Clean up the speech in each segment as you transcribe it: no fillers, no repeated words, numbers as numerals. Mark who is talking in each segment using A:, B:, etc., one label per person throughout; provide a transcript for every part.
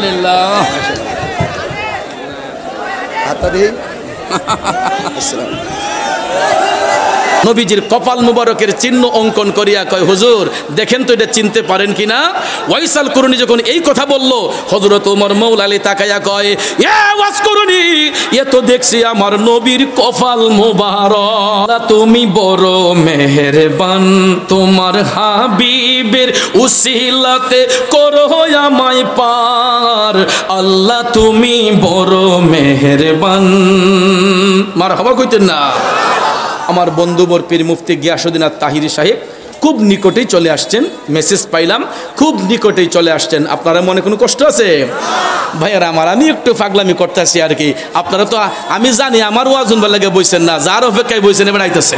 A: আলহামদুলিল্লাহ। নবীজির কপাল মুবারকের চিহ্ন অঙ্কন করিয়া কয়, হুজুর দেখেন তো এটা চিনতে পারেন কিনা। ওয়াইসাল কুরনি যখন এই কথা বলল, হযরত ওমর মওলা আলী তাকায়া কয়, এ ওয়াস কুরনি, এ তো দেখছি আমার নবীর কপাল মুবারক। তুমি বড় মেহেরবান, তোমার হাবিবের উসিলাতে করো আমায় পার। আল্লাহ তুমি বড় মেহেরবান। মারহাবা কইতেন না। আমার বন্ধুবর পীর মুফতি গিয়াসউদ্দিন তাহিরি সাহেব খুব নিকটেই চলে আসছেন, মেসেজ পাইলাম খুব নিকটেই চলে আসছেন। আপনারা মনে কোনো কষ্ট আছে? ভাইয়ারা আমার, আমি একটু পাগলামি করতেছি আর কি। আপনারা তো আমি জানি আমার ওয়াজ শুনবার লাগে বইছেন না, যার অপেক্ষায় বইছেন এবার আইতেছে।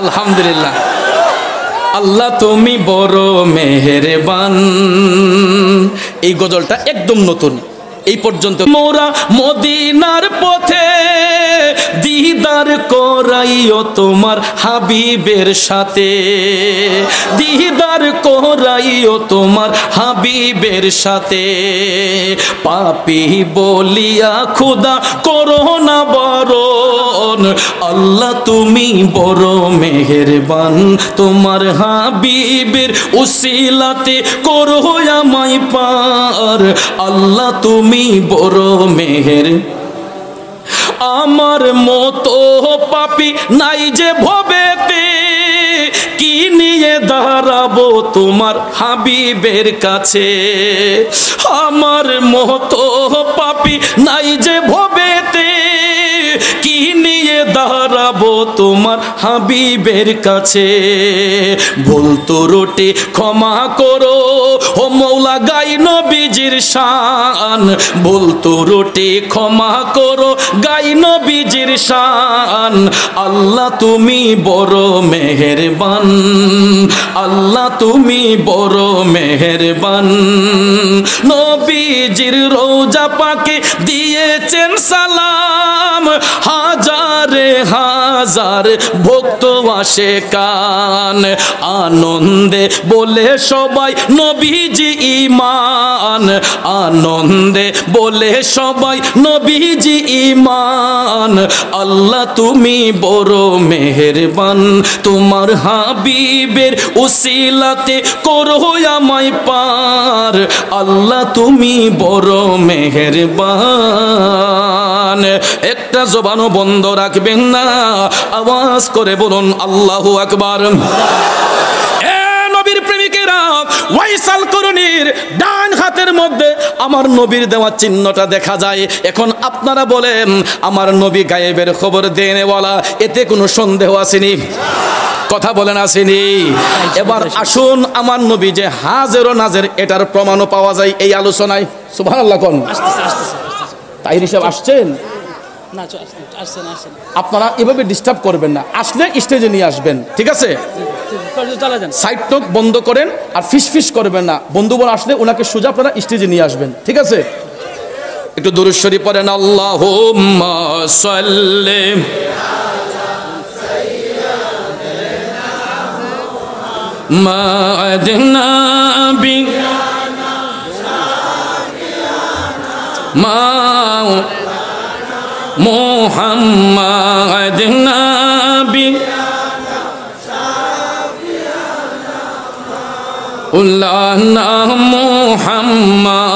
A: আলহামদুলিল্লাহ। আল্লাহ তুমি বড় মেহেরবান, এই গজলটা একদম নতুন। এই পর্যন্ত মোরা মদিনার পথে দিদার করাইও তোমার হাবিবের সাথে, দিদার করাইও তোমার হাবিবের সাথে। পাপী বলিয়া খোদা করো না বারণ, আল্লাহ তুমি বড় মেহেরবান। তোমার হাবিবের উসিলাতে করো আমায় পার। আল্লাহ তুমি বড় মেহের। আমার মতো পাপী নাই যে ভবেতে, কি নিয়ে দাঁড়াবো তোমার হাবিবের কাছে। আমার মতো পাপী নাই যে ভবেতে, কি নিয়ে দাঁড়াবো তোমার হাবিবের কাছে। ভুল ত্রুটি ক্ষমা করো ও মৌলা, গাই নবীজির শান। ভুল ত্রুটি ক্ষমা করো, গাই নবীজির শান। আল্লাহ তুমি বড় মেহেরবান, আল্লাহ তুমি বড় মেহেরবান। নবীজির রওজা পাকে দিয়েছেন সালাম, হাজারে হাজার ভক্ত আসে কান। আনন্দে বলে সবাই নবীজি ঈমান, আনন্দে বলে সবাই নবীজি ঈমান। আল্লাহ তুমি বড় মেহেরবান, তোমার হাবিবের উসিলাতে করো আমায় পার। আল্লাহ তুমি বড় মেহেরবান। একটা জবানও বন্ধ রাখবেন না, আওয়াজ করে বলুন আল্লাহু আকবার। এ নবীর প্রেমিকেরা, ওয়াইসাল কুরনির ডান হাতের মধ্যে আমার নবীর দেওয়া চিহ্নটা দেখা যায়। এখন আপনারা বলেন, আমার নবী গায়েবের খবর দেনেওয়ালা, এতে কোনো সন্দেহ আসেনি? কথা বলেন আসেনি? এবার আসুন, আমার নবী যে হাজের ও নাজের, এটার প্রমাণও পাওয়া যায় এই আলোচনায়। সুবহানাল্লাহ কোন তাহিরি সাহেব আসছেন? আপনারা এভাবে ডিস্টার্ব করবেন না, আসলে স্টেজে নিয়ে আসবেন, ঠিক আছে? সাইড টক বন্ধ করেন আর ফিস ফিস করবেন না। বন্ধুবর আসলে ওনাকে সোজা আপনারা স্টেজে নিয়ে আসবেন, ঠিক আছে? একটু দুরূদ শরীফ পড়েন। আল্লাহুম্মা সাল্লি মা'আদনা বি মা মুহাম্মাদ নবী উল্লাহ মুহাম্মাদ।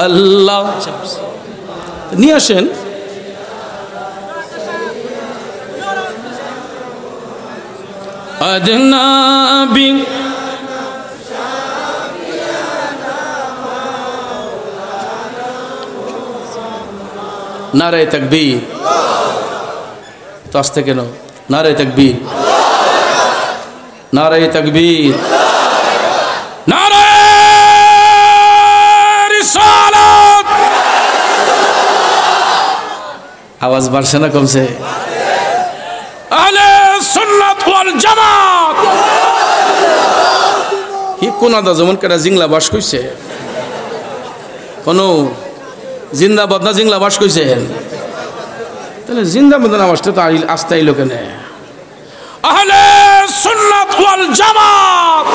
A: আল্লাহ নিয়ে আসেন। আজনাবি নারে তাকবীর। তো আসতে কেন? নারে তাকবীর, নারে তাকবীর, নারে রিসালাত। আওয়াজ বাড়ছে না কমছে? আহলে সুন্নাত ওয়াল জামাত। কি কোন আদা যেমন কেটা জিংলা বাস কইছে? কোন জিন্দাবাদ না জিংলা বাস কইছেন? তাহলে জিন্দাবাদ নামাজটা তো আসতে আইলো কেন? আহলে সুন্নাত ওয়াল জামাত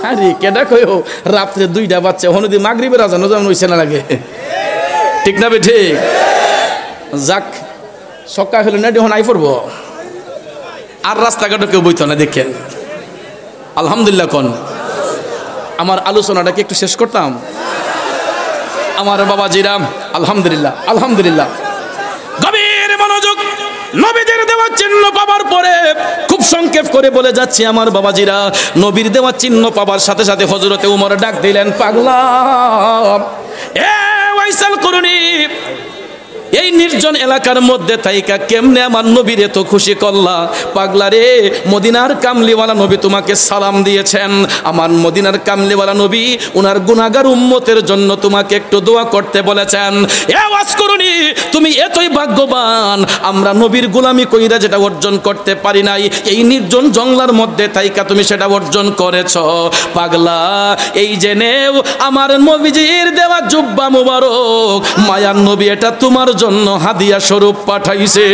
A: আরে কেডা কইও রাত্রে 2টা বাজছে হনুদি মাগরিবের আজান যেমন হইছে না লাগে ঠিক না বে ঠিক যাক সকাল হলে না যখন আই পড়বো আর রাস্তাঘাটে কেউ বইতো না দেখেন আলহামদুলিল্লাহ কোন আমার আলোচনাটাকে একটু শেষ করতাম আমার বাবাজিরা আলহামদুলিল্লাহ আলহামদুলিল্লাহ গভীর মনোযোগ নবীদের দেওয়া চিহ্ন পাবার পরে খুব সংক্ষেপ করে বলে যাচ্ছি আমার বাবাজিরা নবীর দেওয়া চিহ্ন পাবার সাথে সাথে হযরতে ওমর ডাক দিলেন পাগলা এ ওয়াইসাল কুরনি এই নির্জন এলাকার মধ্যে থাইকা কেমনে আমার নবীর এত খুশি করলা পাগলা রে মদিনার কামলিওয়ালা নবী তোমাকে সালাম দিয়েছেন আমার মদিনার কামলিওয়ালা নবী ওনার গুনাহগার উম্মতের জন্য তোমাকে একটু দোয়া করতে বলেছেন এ ওয়াজ করুনি তুমি এতই ভাগ্যবান আমরা নবীর গোলামি কইরা যেটা অর্জন করতে পারি নাই এই নির্জন জঙ্গলার মধ্যে থাইকা তুমি সেটা অর্জন করেছো পাগলা এই জেনেও আমার নবীজির দেওয়া জুব্বা মুবারক মায়ার নবী এটা তোমার জন্য হাদিয়া স্বরূপ পাঠাইছে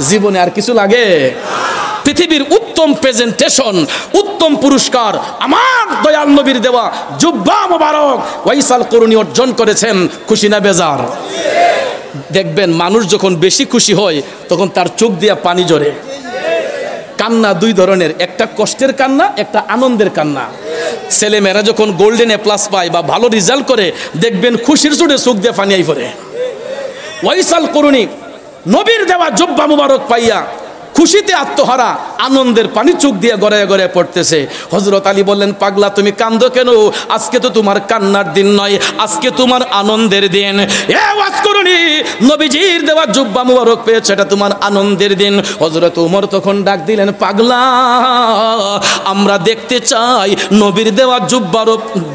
A: জীবনে আর কিছু লাগে পৃথিবীর উত্তম প্রেজেন্টেশন উত্তম পুরস্কার আমার দয়াল নবীর দেওয়া জুব্বা মুবারক ওয়াইসাল কুরনি অর্জন করেছেন খুশি না বেজার দেখবেন মানুষ যখন বেশি খুশি হয় তখন তার চোখ দিয়া পানি ঝরে কান্না দুই ধরনের একটা কষ্টের কান্না একটা আনন্দের কান্না ছেলে মেয়েরা যখন গোল্ডেন A+ পায় বা ভালো রেজাল্ট করে দেখবেন খুশির চোটে চোখ দিয়ে পানি আই পড়ে ওয়াইসাল কুরনি নবীর দেওয়া জুব্বা মুবারক পাইয়া খুশিতে আত্মহারা আনন্দের পানি চোখ দিয়ে গড়ায় গড়ায় পড়তেছে হযরত আলী বললেন পাগলা তুমি কান্দো কেন আজকে তো তোমার কান্নার দিন নয় আজকে তোমার আনন্দের দিন এ ওয়াজ করুনি নবীজির দেওয়া জুব্বা মুবারক পেয়েছে এটা তোমার আনন্দের দিন হযরত ওমর তখন ডাক দিলেন পাগলা আমরা দেখতে চাই নবীর দেওয়া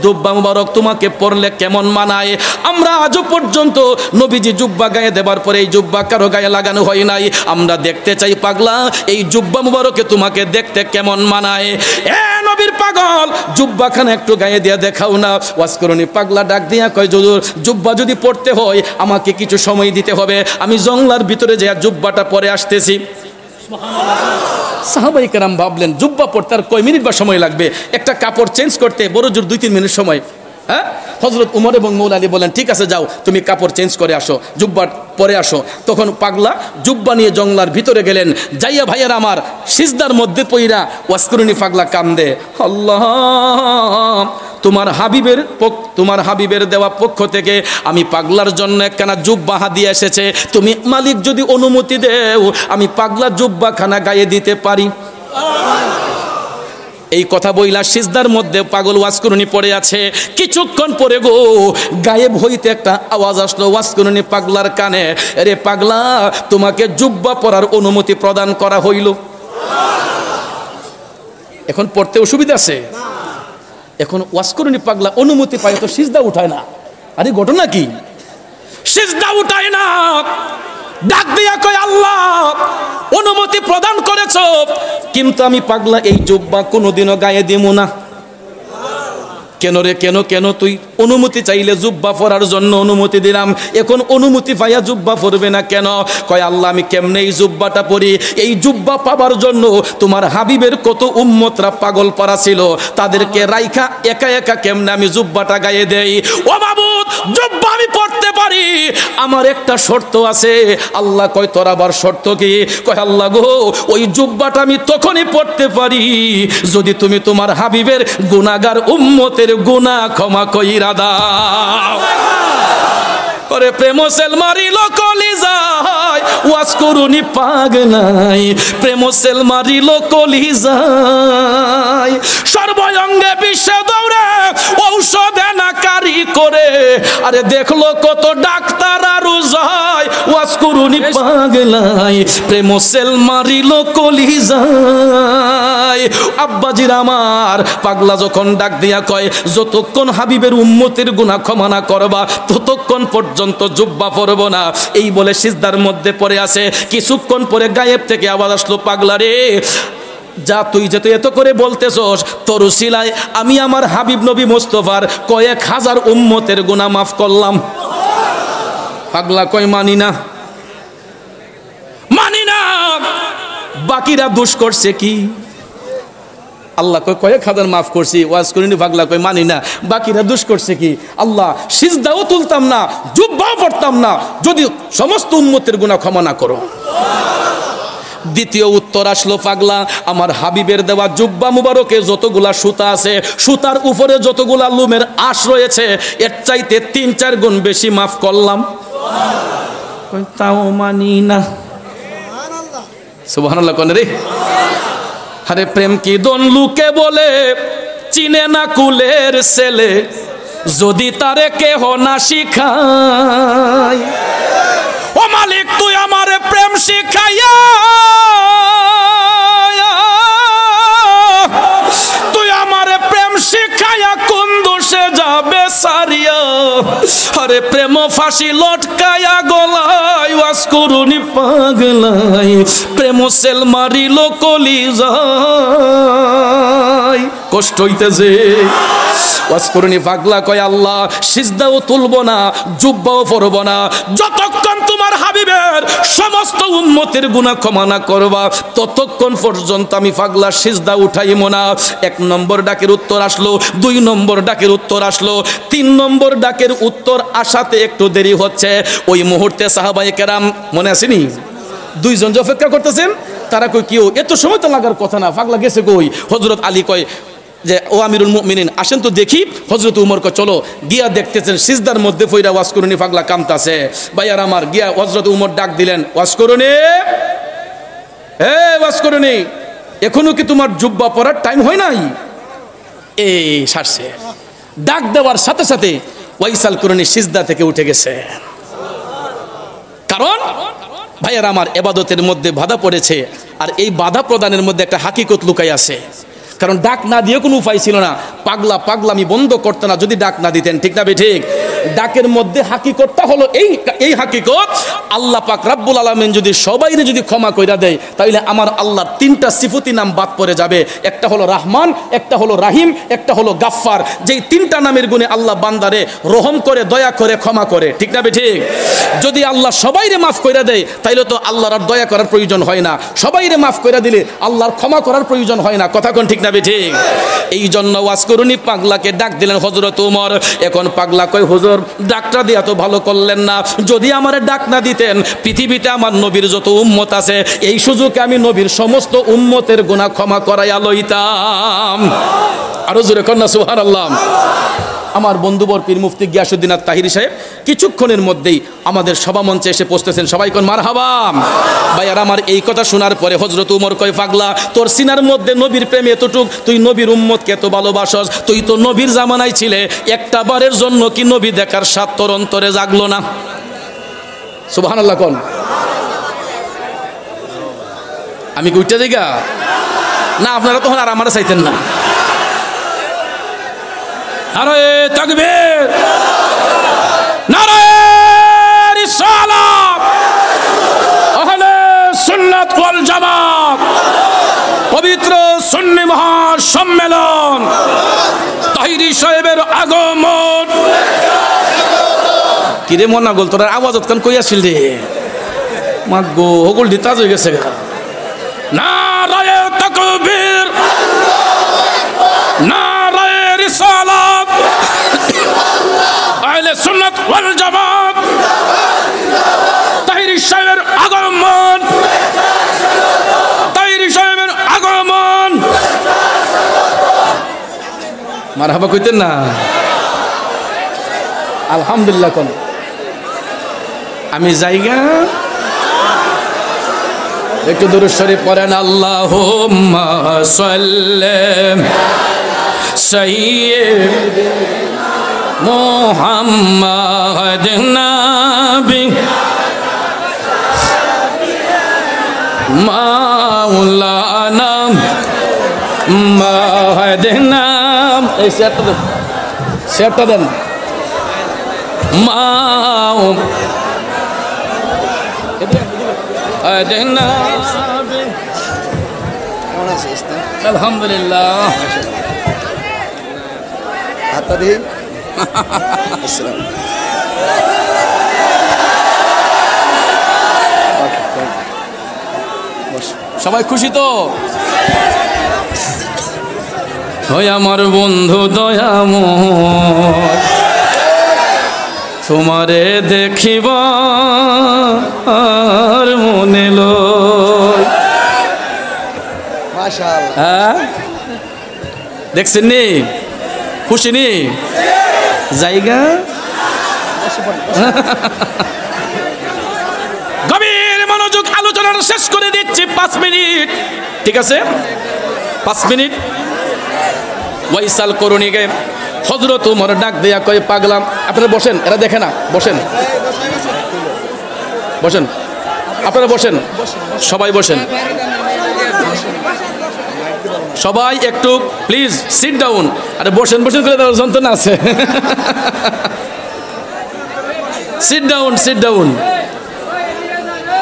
A: জুব্বা মুবারক তোমাকে পরলে কেমন মানায় আমরা আজও পর্যন্ত নবীজি জুব্বা গায়ে দেবার পরে এই জুব্বা কারো গায়ে লাগানো হয় নাই আমরা দেখতে চাই পাগলা এই জুব্বা মুবারকে তোমাকে দেখতে কেমন মানায় এ নবীর পাগল জুব্বা খানা একটু গায়ে দিয়ে দেখাও না ওয়াজ করুনি পাগলা ডাক দিয়া কয় হুজুর জুব্বা যদি পড়তে হয় আমাকে কিছু সময় দিতে হবে আমি জঙ্গলার ভিতরে যে জুব্বাটা পরে আসতেছি সুবহানাল্লাহ সাহাবায়ে কেরাম ভাবলেন জুব্বা পড়তে আর কয় মিনিট বা সময় লাগবে একটা কাপড় চেঞ্জ করতে বড় জোর 2-3 মিনিট সময় হ্যাঁ হযরত ওমর এবং মৌলা আলী বলেন ঠিক আছে যাও তুমি কাপড় চেঞ্জ করে আসো জুব্বা পরে আসো তখন পাগলা জুব্বা নিয়ে জঙ্গলার ভিতরে গেলেন যাইয়া ভাইয়ার আমার সিজদার মধ্যে পইরা ওয়াজ করুনি পাগলা কান্দে আল্লাহ তোমার হাবিবের দেওয়া পক্ষ থেকে আমি পাগলার জন্য একখানা জুব্বা হাদিয়া এসেছে তুমি মালিক যদি অনুমতি দেও আমি পাগলা জুব্বা খানা গায়ে দিতে পারি এই কথা বইলা সিজদার মধ্যে পাগল ওয়াজ করুনি পড়ে আছে কিছুক্ষণ পরে গো গায়েব হইতে একটা আওয়াজ আসলো ওয়াজ করুনি পাগলার কানে আরে পাগলা তোমাকে জুব্বা পরার অনুমতি প্রদান করা হইল এখন পড়তে অসুবিধা আছে এখন ওয়াজ করুনি পাগলা অনুমতি পায় তো সিজদা উঠায় না আরে ঘটনা কি সিজদা উঠায় না ডাক দিয়া কয় আল্লাহ অনুমতি প্রদান করেছো কিন্তু আমি পাগলা এই জুব্বা কোনোদিনও গায়ে দিব না কেন রে কেন কেন তুই অনুমতি চাইলে জুব্বা পরার জন্য অনুমতি দিলাম এখন অনুমতি পাইয়া জুব্বা পরবে না কেন কয় আল্লাহ আমি কেমনে এই জুব্বাটা পরি এই জুব্বা পাবার জন্য তোমার হাবিবের কত উম্মতরা পাগল পারা ছিল তাদেরকে রাইখা একা একা কেমনে আমি জুব্বাটা গায়ে দেই ও মাবুদ জুব্বা আমি পড়তে পারি আমার একটা শর্ত আছে আল্লাহ কয় তোর আবার শর্ত কি কয় আল্লাহ গো ওই জুব্বাটা আমি তখনই পড়তে পারি যদি তুমি তোমার হাবিবের গুনাহগার উম্মতের গুনাহ ক্ষমা কইরা দাও করে প্রেম সেল মারিল কলিজায় ওয়াজ করুনি পাগলাই প্রেম সেল মারিল কলিজায় সর্বঙ্গে বিশ্বে দৌড়ে ঔষধ এনাকারি করে আরে দেখলো কত ডাক্তার আর যায় ওয়াজ করুনি পাগলাই প্রেম সেল মারিল কলিজায় আব্বাজির আমার পাগলা যখন ডাক দিয়া কয় যতক্ষণ হাবিবের উম্মতের গুনাহ ক্ষমা না করবা ততক্ষণ পর্যন্ত জুব্বা পরব না এই বলে সিজদার মধ্যে পড়ে আছে কিছুক্ষণ পরে গায়েব থেকে আওয়াজ আসলো পাগলা রে যা তুই যে তুই এত করে বলতেছস তোর উসিলায় আমি আমার হাবিব নবী মুস্তাফার কয়েক হাজার উম্মতের গুনাহ মাফ করলাম পাগলা কয় মানি না বাকিরা দোষ করছে কি আল্লাহ কয়েক হাজার মাফ করছি, ওয়াজ করিনি, পাগলা কয় মানি না, বাকিরা দোষ করছে কি? আল্লাহ সিজদাও তুলতাম না, জুব্বাও পড়তাম না যদি সমস্ত উম্মতের গুনাহ ক্ষমা না করো। দ্বিতীয় উত্তর আসলো, পাগলা আমার হাবিবের দেওয়া জুব্বা মুবারকে যতগুলা সুতা আছে, সুতার উপরে যতগুলা লুমের আঁশ রয়েছে, এর চাইতে 3-4 গুণ বেশি মাফ করলাম। তাও মানি না। সুবহানাল্লাহ কোন রে? আরে প্রেম কি দন লুকে বলে, চিনে না কুলের ছেলে, যদি তারে কেহ না শিখায়। ও মালিক তুই আমারে প্রেম শিখাইয়া, তুই আমারে প্রেম শিখাইয়া কোন দোষে যাবে সারিয়া। আরে প্রেম ফাঁসি লটকায়া গলায়, ওয়াজ করুনি পাগলাই, প্রেম সেল মারিল কলিজায়। কষ্ট হইতেছে। ওয়াজ করুনি পাগলা কয় আল্লাহ সিজদাও তুলবো না, জুব্বাও পরবো না, যতক্ষণ তোমার হাবিবের সমস্ত উম্মতের গুনাহ ক্ষমা না করবা ততক্ষণ পর্যন্ত আমি পাগলা সিজদা উঠাইমো না। 1 নম্বর ডাকের উত্তর আসলো, 2 নম্বর ডাকের উত্তর আসলো, 3 নম্বর ডাকের উত্তর আসাতে একটু দেরি হচ্ছে। ওই মুহূর্তে সাহাবায়ে কেরাম, মনে আসেনি 2 জন যে অপেক্ষা করতেছেন, তারা কই কেউ এত সময় তো লাগার কথা না, পাগলা গেছে কই? হযরত আলী কয় যে ও আমিরুল মুমিনিন আসেন তো দেখি। হযরত উমর কয় চলো। গিয়া দেখতেছেন সিজদার মধ্যে পইরা ওয়াজ করুনি পাগলা কামতাছে। ভাইয়ার আমার, গিয়া হযরত উমর ডাক দিলেন, ওয়াজ করুনি, হে ওয়াজ করুনি, এখনো কি তোমার জুব্বা পরার টাইম হয় নাই? এই সারছে। ডাক দেওয়ার সাথে সাথে ওয়াইসাল করুনি সিজদা থেকে উঠে গেছে। কারণ ভাইয়ার আমার, ইবাদতের মধ্যে বাধা পড়েছে, আর এই বাধা প্রদানের মধ্যে একটা হাকিকত লুকাই আছে। কারণ ডাক না দিয়ে কোনো উপায় ছিল না, পাগলামি বন্ধ করতে না যদি ডাক না দিতেন, ঠিক না ঠিক? ডাকের মধ্যে হাকিকতটা হলো এই হাকিকত, আল্লাহ পাক রব্বুল আলামিন যদি সবাইরে যদি ক্ষমা কইরা দেয়, তাইলে আমার আল্লাহর 3টা সিফতি নাম বাদ পড়ে যাবে। একটা হলো রাহমান, একটা হলো রাহিম, একটা হলো গাফফার। যেই 3টা নামের গুণে আল্লাহ বান্দারে রহম করে, দয়া করে, ক্ষমা করে, ঠিক না ঠিক? যদি আল্লাহ সবাইরে মাফ কইরা দেয়, তাইলে তো আল্লাহর আর দয়া করার প্রয়োজন হয় না। সবাইরে মাফ কইরা দিলে আল্লাহর ক্ষমা করার প্রয়োজন হয় না। কথা কোন ঠিক না ঠিক? এই জন্য ওয়াজ করুনি পাগলাকে ডাক দিলেন হযরত উমর। এখন পাগলা কয়, হুজুর ডাকটা দিয়া তো ভালো করলেন না, যদি আমারে ডাক না দিতেন পৃথিবীতে আমার নবীর যত উম্মত আছে এই সুযোগে আমি নবীর সমস্ত উম্মতের গুনাহ ক্ষমা করাইয়া লইতাম। আরো জোরে কন্যা সুবহানাল্লাহ। আমার বন্ধুবর পীর মুফতি গিয়াসউদ্দিন আত-তাহিরি সাহেব কিছুক্ষণের মধ্যেই আমাদের সভামঞ্চে এসে পৌঁছতেছেন। সবাই কোন মারহাবা। ভাইয়ার আমার, এই কথা শোনার পরে হযরত উমর কয়, পাগলা তোর সিনার মধ্যে নবীর প্রেম এতটুক, তুই নবীর উম্মতকে এত ভালোবাসস, তুই তো নবীর জামানায় ছিলে, একটা বারের জন্য কি নবী দেখার স্বাদ তোর অন্তরে জাগলো না? সুবহানাল্লাহ কোন। আমি কি উঠতে যাইগা না? আপনারা তখন আর আমারে চাইতেন না। নারায়ে তাকবীর, নারায়ে রিসালাত, আহলে সুন্নাত ওয়াল জামাত, পবিত্র সুন্নি মহাসম্মেলন, তাহিরি সাহেবের আগমন। কিরে মনা গোল, তোর আওয়াজ কান কই আসিল রে? মাগো হগল দিতাজ হয়ে গেছে। নারায়ে তাকবীর, নারায়ে রিসালাত, আহলে সুন্নাত ওয়াল জামাত, তাহিরি সাহেবের আগমন, তাহিরি সাহেবের আগমন। মারহাবা কইতেন না? আলহামদুলিল্লাহ কোন। আমি জায়গা একটু দুরূদ শরীফ পড়েন। আল্লাহুম্মা সাল্লি সাইয়্যিদিনা মুহাম্মাদ নবী মাওলানা মাহদিনা। এই সেটটা দেন। আলহামদুলিল্লাহ। সবাই খুশি তো? ওই আমার বন্ধু দয়াময় তোমারে দেখিবার মনে লয়। হ্যাঁ দেখছেন নি, খুশি নি জায়গা। গভীর মনোযোগ আলোচনার শেষ করে দিচ্ছি 5 মিনিট, ঠিক আছে 5 মিনিট। ওয়াইসাল করণীকে হযরত ওমর ডাক দেয়া কয় পাগলাম। আপনারা বসেন, এরা দেখে না, বসেন বসেন, আপনারা বসেন, সবাই বসেন, সবাই একটু প্লিজ সিট ডাউন। আরে বসেন বসেন করে দেওয়ার যন্ত্রণা আছে। Sit down, sit down.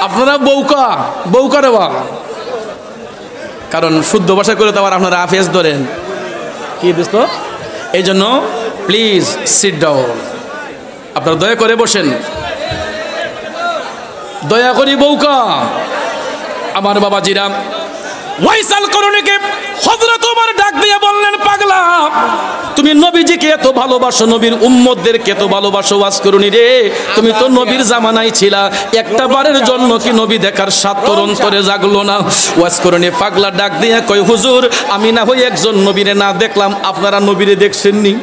A: আপনারা বউকা রে বা, কারণ শুদ্ধ ভাষা করে তো আবার আপনারা আফেজ ধরেন কি দোস্ত, এই জন্য প্লিজ সিট ডাউন। আপনারা দয়া করে বসেন, দয়া করি বউকা আমার বাবাজিরা। ওয়াইসাল করণীকে হযরত ওমর ডাক দিয়ে বললেন পাগলা তুমি নবীজিকে এত ভালোবাসো, নবীর উম্মতদেরকে এত ভালোবাসো, ওয়াজ করুনি রে তুমি তো নবীর জামানায় ছিলা, একটা বারের জন্য কি নবী দেখার স্বাদ তোর অন্তরে জাগলো না? ওয়াজ করুনি পাগলা ডাক দিয়ে কয় হুজুর আমি না হই একজন নবীরে না দেখলাম, আপনারা নবীরে দেখছেননি?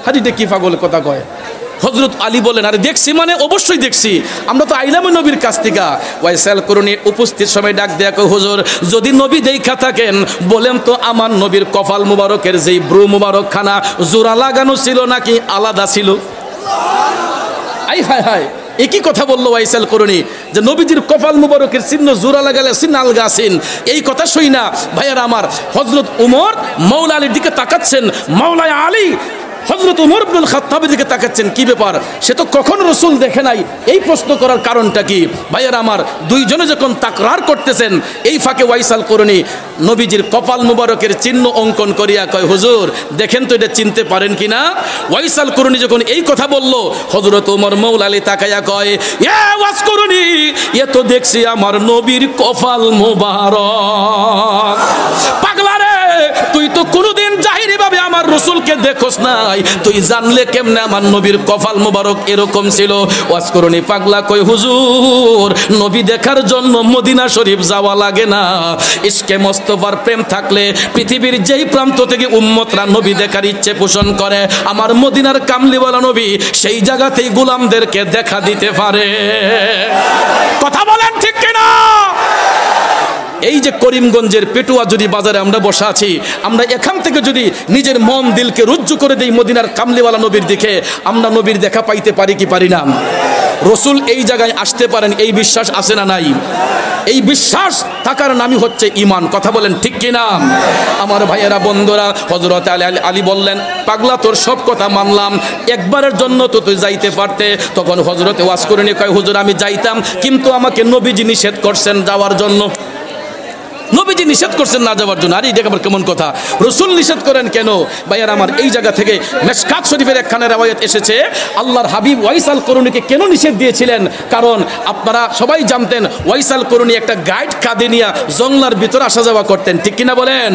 A: হাজিটা কি পাগল কথা কয়। হযরত আলী বলেন আরে দেখছি মানে অবশ্যই দেখছি, আমরা তো আইলাম নবীর কাছ থেকে। ওয়াইসাল করণী উপস্থিত সময় ডাক দেয়া কয় হুজুর যদি নবী দেখা থাকেন বলেন তো আমার নবীর কপাল মুবারকের যেই ব্রু মুবারক খানা জোড়া লাগানো ছিল নাকি আলাদা ছিল? আই হায় হায়, একই কথা বললো ওয়াইসাল করণী যে নবীজির কপাল মুবারকের চিহ্ন জোড়া লাগালে চিহ্ন আলগা আছেন। এই কথা শুই না ভাইয়ারা আমার হযরত ওমর মাওলা আলীর দিকে তাকাচ্ছেন, মাওলা আলী হযরত ওমর ইবনুল খাত্তাবের দিকে তাকাচ্ছেন, কি ব্যাপার সে তো কখনো রাসূল দেখে নাই, এই প্রশ্ন করার কারণটা কি? ভাইয়ারা আমার দুইজনে যখন তাকরার করতেছেন এই ফাঁকে ওয়াইসাল করণী নবীজির কপাল মুবারকের চিহ্ন অঙ্কন করিয়া কয় হুজুর দেখেন তো এটা চিনতে পারেন কিনা? ওয়াইসাল করণী যখন এই কথা বলল হযরত ওমর মাওলা আলী তাকায়া কয় এ ওয়াজ করণী এ তো দেখছি আমার নবীর কপাল মুবারক। পাগলা রে তুই তো কোনোদিন জাহিরি ভাবে আমার রাসূলকে দেখোস নাই, তুই জানলে কেমনে আমার নবীর কপাল মুবারক এরকম ছিল? ওয়াজ করণী পাগলা কই হুজুর নবী দেখার জন্য মদিনা শরীফ যাওয়া লাগে না, ইশকে মোস্তফার প্রেম থাকলে পৃথিবীর যেই প্রান্ত থেকে উম্মতরা নবী দেখার ইচ্ছে পোষণ করে আমার মদিনার কামলিওয়ালা নবী সেই জায়গাতেই গোলামদেরকে দেখা দিতে পারে। কথা বলেন ঠিক কিনা? এই যে করিমগঞ্জের পেটুয়া যদি বাজারে আমরা বসা আছি, আমরা এখান থেকে যদি নিজের মন দিলকে রুজ্জু করে দেই মদিনার কামলিওয়ালা নবীর দিকে, আমরা নবীর দেখা পাইতে পারি কি পারি না? রসুল এই জায়গায় আসতে পারেন এই বিশ্বাস আছে না নাই? এই বিশ্বাস থাকার নামই হচ্ছে ঈমান। কথা বলেন ঠিক কিনা? আমার ভাইয়েরা বন্ধুরা হযরত আলী বললেন পাগলা তোর সব কথা মানলাম, একবারের জন্য তো তুই যাইতে পারতে। তখন হযরতে ওয়াজ করণী কয় হুজুর আমি যাইতাম কিন্তু আমাকে নবীজি নিষেধ করছেন যাওয়ার জন্য। নবীজি নিষেধ করছেন না যাওয়ার জন্য। আর এই আবার কেমন কথা? রাসূল নিষেধ করেন কেন? ভাইয়ার আমার এই জায়গা থেকে মিশকাত শরীফের একখানে রওয়ায়াত এসেছে আল্লাহর হাবিব ওয়াইসাল করণীকে কেন নিষেধ দিয়েছিলেন। কারণ আপনারা সবাই জানতেন ওয়াইসাল করণী একটা গাইড কাঁধে নিয়ে জঙ্গলার ভিতরে আসা যাওয়া করতেন, ঠিক কিনা বলেন?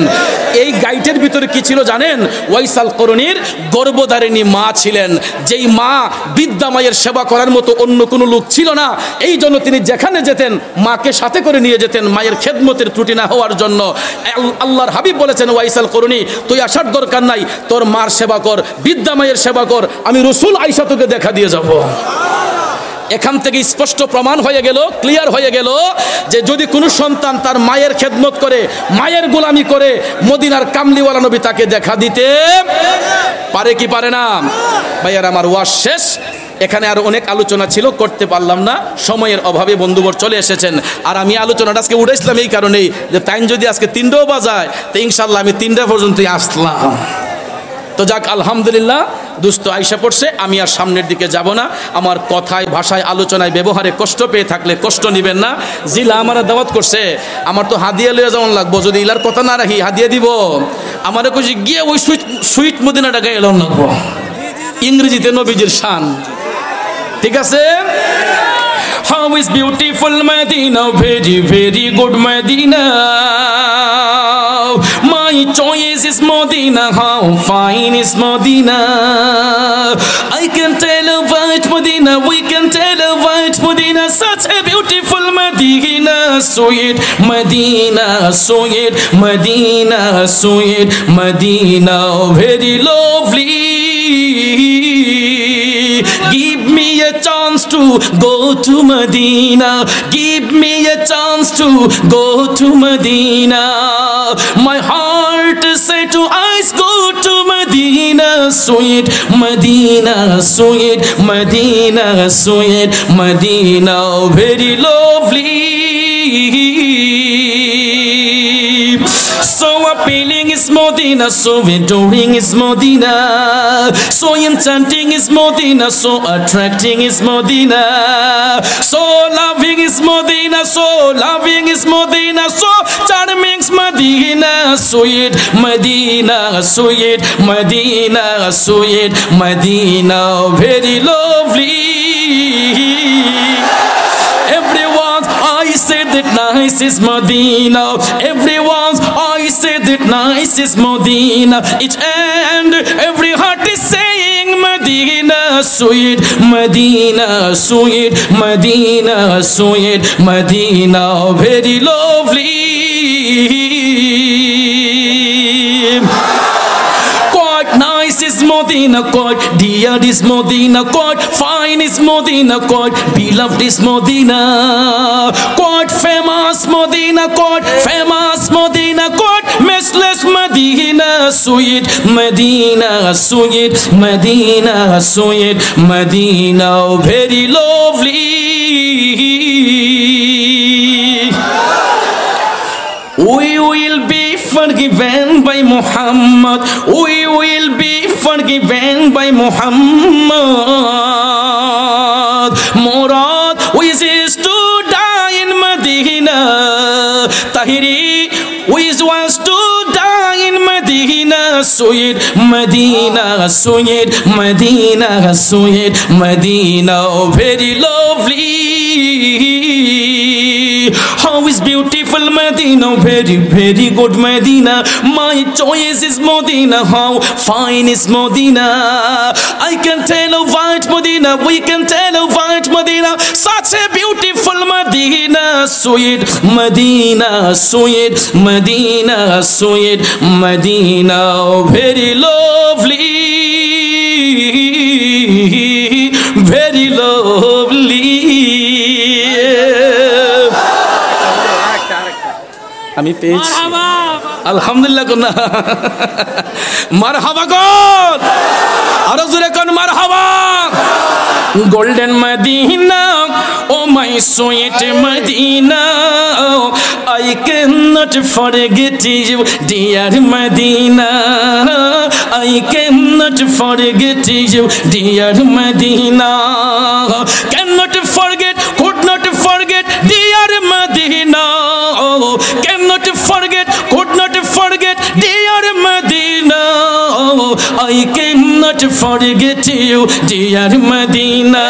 A: এই গাইডের ভিতরে কি ছিল জানেন? ওয়াইসাল করণীর গর্ভধারিণী মা ছিলেন, যেই মা বৃদ্ধা মায়ের সেবা করার মতো অন্য কোনো লোক ছিল না। এই জন্য তিনি যেখানে যেতেন মাকে সাথে করে নিয়ে যেতেন মায়ের খেদমতের ত্রুটি না হওয়ার জন্য। আল্লাহর হাবিব বলেছেন ওয়াইসাল করণী তুই আসার দরকার নাই, তোর মার সেবা কর, বৃদ্ধা মায়ের সেবা কর, আমি রাসূল আয়েশা তোকে দেখা দিয়ে যাব। এখান থেকে স্পষ্ট প্রমাণ হয়ে গেল, ক্লিয়ার হয়ে গেল যে যদি কোনো সন্তান তার মায়ের খেদমত করে, মায়ের গোলামি করে, মদিনার কামলিওয়ালা নবী তাকে দেখা দিতে পারে কি পারে না? ভাইয়ার আমার ওয়াজ শেষ। এখানে আরো অনেক আলোচনা ছিল, করতে পারলাম না, সময়ের অভাবে বন্ধুবর চলে এসেছেন। আর আমি আলোচনাটা আজকে উঠেছিলাম এই কারণেই যে টাইম যদি আজকে 3টাও বাজায় তো ইনশাল্লাহ আমি 3টা পর্যন্তই আসলাম। তো যাক আলহামদুলিল্লাহ দুস্থ আইসা পড়ছে, আমি আর সামনের দিকে যাব না। আমার কথায় ভাষায় আলোচনায় ব্যবহারে কষ্ট পেয়ে থাকলে কষ্ট নেবেন না। জিলা আমার দাওয়াত করছে, আমার তো হাদিয়া লইয়া যেমন লাগবো, যদি ইলার কথা না রাখি হাদিয়া দিব আমার কইছি গিয়ে ওই সুইট মদিনাটা গায়ে এলাম লাগবো, ইংরেজিতে নবীজির শান, ঠিক আছে? How is beautiful Medina, very very good Medina, my My choice is Medina. How fine is Medina. I can tell about Medina. We can tell about Medina. Such a beautiful Medina. Sweet Medina. Sweet Medina. Sweet Medina. Very lovely. Give me a chance to go to Medina. Give me a chance to go to Medina. My heart said to eyes, go to Medina. Sweet Medina, sweet Medina, sweet Medina, very lovely. So appealing is Medina, so adoring is Medina, so enchanting is Medina, so attracting is Medina, so loving is Medina, so loving is Medina, so charming is Medina, sweet Medina, sweet Medina, sweet Medina, very lovely. Everyone's I say that nice is Medina. Everyone's I say that nice is Medina. Each and every heart is saying Medina, sweet Medina, sweet Medina, sweet Medina, very lovely. Nice is Medina, quite dear is Medina, quite fine is Medina, quite beloved is Medina, quite famous Medina, quite famous Medina, quite matchless Medina, sweet Medina, sweet Medina, sweet Medina, very lovely. We will be forgiven by Muhammad. We will be forgiven by Muhammad. Murad wishes to die in Medina. Tahiri wants to die in Medina. Sweet Medina, sweet Medina, sweet Medina, very lovely. How is beautiful Medina, very, very good Medina. My choice is Medina. How fine is Medina. I can tell about Medina. We can tell about Medina. Such a beautiful Medina. Sweet Medina, sweet Medina, sweet Medina, very lovely. Very lovely. আমি পেয়েছি আলহামদুলিল্লাহ কোন মারহাবা কোন আরো জোরে কোন মারহাবা golden Medina oh my sweet Medina I cannot forget you dear Medina I cannot forget you dear Medina cannot forget could not forget dear Medina cannot forget could not forget dear Medina I cannot forget you dear Medina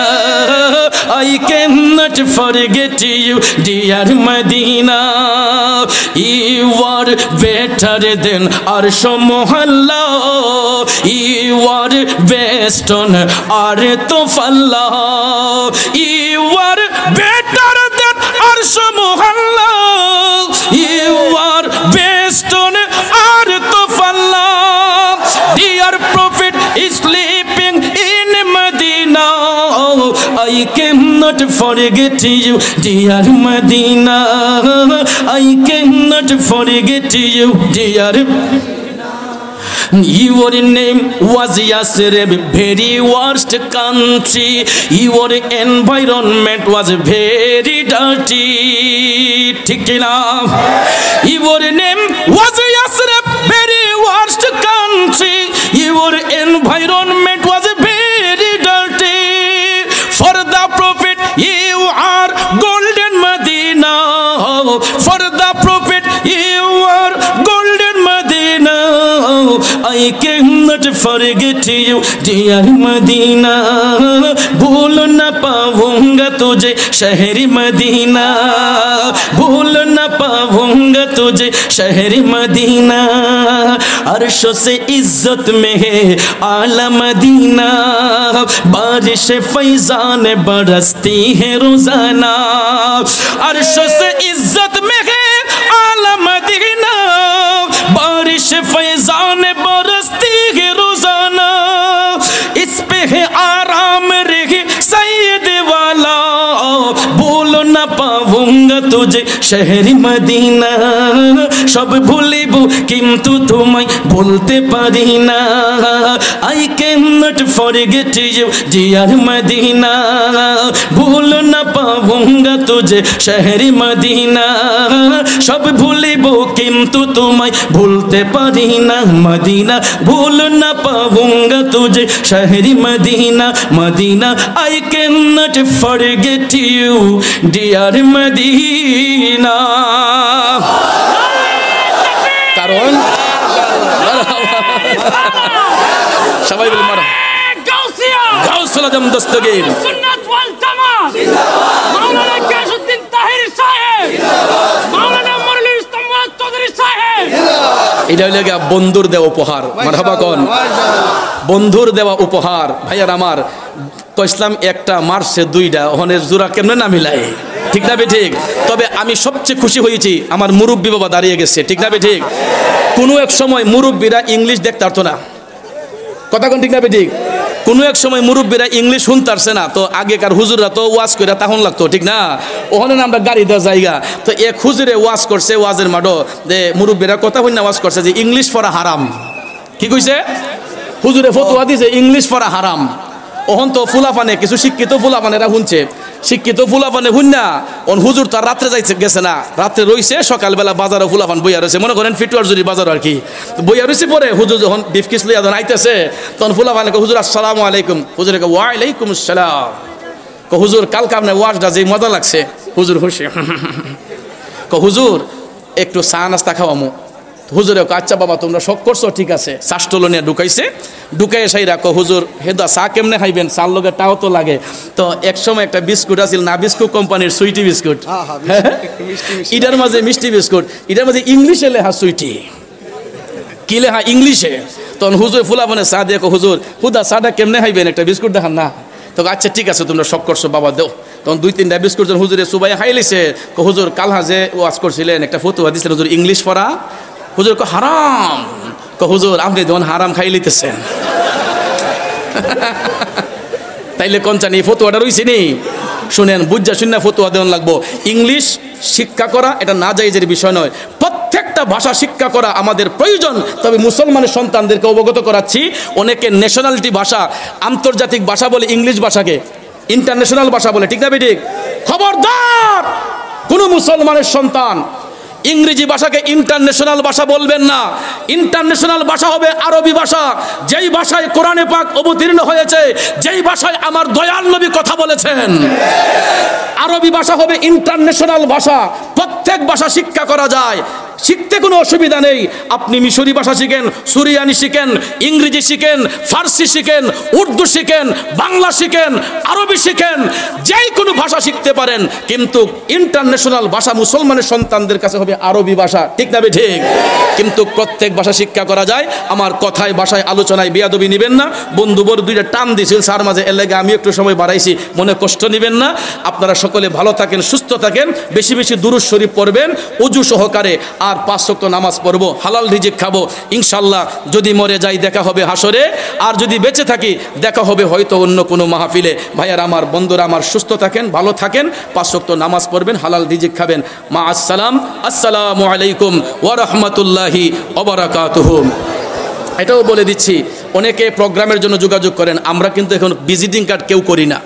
A: I cannot forget you dear Medina you are better than Arsh Mohalla you are best on earth of Allah you are better than Arsh Mohalla you are best on earth of Allah dear prophet is sleeping in Medina I cannot forget you dear Medina I cannot forget you dear Your name was Yasrib, very worst country. Your environment was very dirty. Take it up. Your name was Yasrib, very worst country. Your environment was very dirty. For the Prophet, you are golden Medina. For the Prophet, you are golden Medina. I I cannot forget you dear Medina, भूल न पाऊंगा तुझे शहरी Medina, भूल न पाऊंगा तुझे शहरी मदीना, अर्शों से इज्जत में है आला मदीना, बारिश फैजान बरसती है रोजाना, अर्शों से इज्जत में है आला मदीना, बारिश फैजान बरसती है रोजाना, इस पे है आराम रहे सैयद वाला, भूल न पाऊंगा तुझे शहरी मदीना, सब भूलिब किंतु तुम्हें भूलते पारी ना, I cannot forget you dear Medina, भूल न पाऊंगा तुझे शहरी मदीना, सब भूलिब किंतु तुम्हें भूलते पारी ना, मदीना भूल न पाऊंगा तुझे शहरी Medina, Medina I cannot forget you dear Medina. কারণ সবাই বলে মারা গাউসুল আজম দস্তগীর সুন্নাত ওয়াল জামাত মাওলানা গিয়াসউদ্দিন তাহির সাহেব মাওলানা মুরলি ইসলাম চৌধুরী সাহেব এটা হলো গিয়া বন্ধুর দেওয়া উপহার। মারহাবা কোন বন্ধুর দেওয়া উপহার। ভাইয়ার আমার ইসলাম একটা মারছে দুইটা, ওখানে জোড়া কেমনে না মিলাই, ঠিক না বে ঠিক? তবে আমি সবচেয়ে খুশি হয়েছি আমার মুরব্বী বাবা দাঁড়িয়ে গেছে, ঠিক না বে ঠিক? কোনো এক সময় মুরব্বীরা ইংলিশ দেখতে পারতো না, কথা কোন ঠিক না বে ঠিক? কোনো এক সময় মুরব্বীরা ইংলিশ শুনতে পারছে না, তো আগেকার হুজুররা তো ওয়াজ করে তখন লাগতো, ঠিক না? ওখানে আমরা গাড়ি দেওয়া জায়গা, তো এক হুজুরে ওয়াজ করছে, ওয়াজের মাঠো যে মুরব্বীরা কথা হইনা ওয়াজ করছে যে ইংলিশ পড়া হারাম। কি কইছে? হুজুরে ফতোয়া দিছে ইংলিশ পড়া হারাম। ওহন তো ফুলাপানে কিছু শিক্ষিত ফুলাপানেরা শুনছে, শিক্ষিত ফুলাপানে শুননা ওন হুজুর তার রাত্রে যাইছে গেছে না, রাত্রে রইছে, সকালবেলা বাজারে ফুলাপান বইয়া রয়েছে, মনে করেন ফিটুয়ার জুরি বাজার আর কি, বইয়া রয়েছে। পরে হুজুর যখন ডিফকিস লইয়া যখন আইতেছে তখন ফুলাপানে হুজুর আসসালামু আলাইকুম, হুজুরে ওয়ালাইকুম আসসালাম। হুজুর কালকে আপনার ওয়াজটা যে মজা লাগছে, হুজুর খুশি। হুজুর একটু চা নাস্তা খাওয়ামো। হুজুরে আচ্ছা বাবা তোমরা শখ করছো, ঠিক আছে। চাষটলো নিয়ে ঢুকাইছে, ঢুকাই সাই রাখো হুজুর হেদা চা কেমনে খাইবেন, চার লগে টাও তো লাগে। তো এক সময় একটা বিস্কুট আছিল না, বিস্কুট কোম্পানির সুইটি বিস্কুট, এটার মাঝে মিষ্টি বিস্কুট, এটার মাঝে ইংলিশে লেখা সুইটি, কি লেখা ইংলিশে। তখন হুজুর ফুলাপানে চা দেখো, হুজুর হুদা চাটা কেমনে খাইবেন, একটা বিস্কুট দেখান না। তো আচ্ছা ঠিক আছে তোমরা শখ করছো বাবা দেও। তখন দুই তিনটা বিস্কুট যখন হুজুরে সুবাই খাইলিছে, হুজুর কালহা যে ওয়াজ করছিলেন একটা ফতোয়া দিছিলেন হুজুর ইংলিশ পড়া, হুজুর হারাম। হুজুর আপনি যখন হারাম খাই লিতেছেন তাইলে কনচানি ফতোয়াটা রইছে নি, শুনেন বুঝা শুনে ফতোয়া দেওয়ান লাগবো। ইংলিশ শিক্ষা করা এটা না জায়েজের বিষয় নয়, প্রত্যেকটা ভাষা শিক্ষা করা আমাদের প্রয়োজন। তবে মুসলমানের সন্তানদেরকে অবগত করাচ্ছি, অনেকে ন্যাশনালিটি ভাষা আন্তর্জাতিক ভাষা বলে ইংলিশ ভাষাকে ইন্টারন্যাশনাল ভাষা বলে, ঠিক না ঠিক? খবরদার কোন মুসলমানের সন্তান ইংরেজি ভাষাকে ইন্টারন্যাশনাল ভাষা বলবেন না। ইন্টারন্যাশনাল ভাষা হবে আরবি ভাষা, যেই ভাষায় কোরআনে পাক অবতীর্ণ হয়েছে, যেই ভাষায় আমার দয়াল নবী কথা বলেছেন। আরবি ভাষা হবে ইন্টারন্যাশনাল ভাষা। প্রত্যেক ভাষা শিক্ষা করা যায়, শিখতে কোনো অসুবিধা নেই। আপনি মিশরি ভাষা শিখেন, সুরিয়ানি শিখেন, ইংরেজি শিখেন, ফার্সি শিখেন, উর্দু শিখেন, বাংলা শিখেন, আরবি শিখেন, যেই কোনো ভাষা শিখতে পারেন। কিন্তু ইন্টারন্যাশনাল ভাষা মুসলমানের সন্তানদের কাছে হবে আরবি ভাষা, ঠিক না ঠিক? কিন্তু প্রত্যেক ভাষা শিক্ষা করা যায়। আমার কথায় ভাষায় আলোচনায় বেয়াদবি নেবেন না। বন্ধুবর দুইটা টান দিছিল সার মাঝে, এর লাগে আমি একটু সময় বাড়াইছি, মনে কষ্ট নেবেন না। আপনারা সকলে ভালো থাকেন, সুস্থ থাকেন, বেশি বেশি দুরূদ শরীফ পড়বেন ওযু সহকারে, আর 5 ওয়াক্ত নামাজ পড়বো, হালাল রিজিক খাবো ইনশাআল্লাহ। যদি মরে যাই দেখা হবে হাসরে, আর যদি বেঁচে থাকি দেখা হবে হয়তো অন্য কোনো মাহফিলে। ভাইয়ার আমার, বন্ধুরা আমার, সুস্থ থাকেন, ভালো থাকেন, 5 ওয়াক্ত নামাজ পড়বেন, হালাল রিজিক খাবেন। মা আসসালাম, আসসালামু আলাইকুম ওয়া রাহমাতুল্লাহি ওয়া বারাকাতুহু। এটাও বলে দিচ্ছি, অনেকে প্রোগ্রামের জন্য যোগাযোগ করেন, আমরা কিন্তু এখন ভিজিটিং কার্ড কেউ করি না,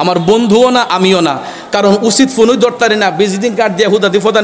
A: আমার বন্ধুও না আমিও না, কারণ উচিত ফোনই ধরতারি না, ভিজিটিং কার্ড দিয়ে হুদা দিফতা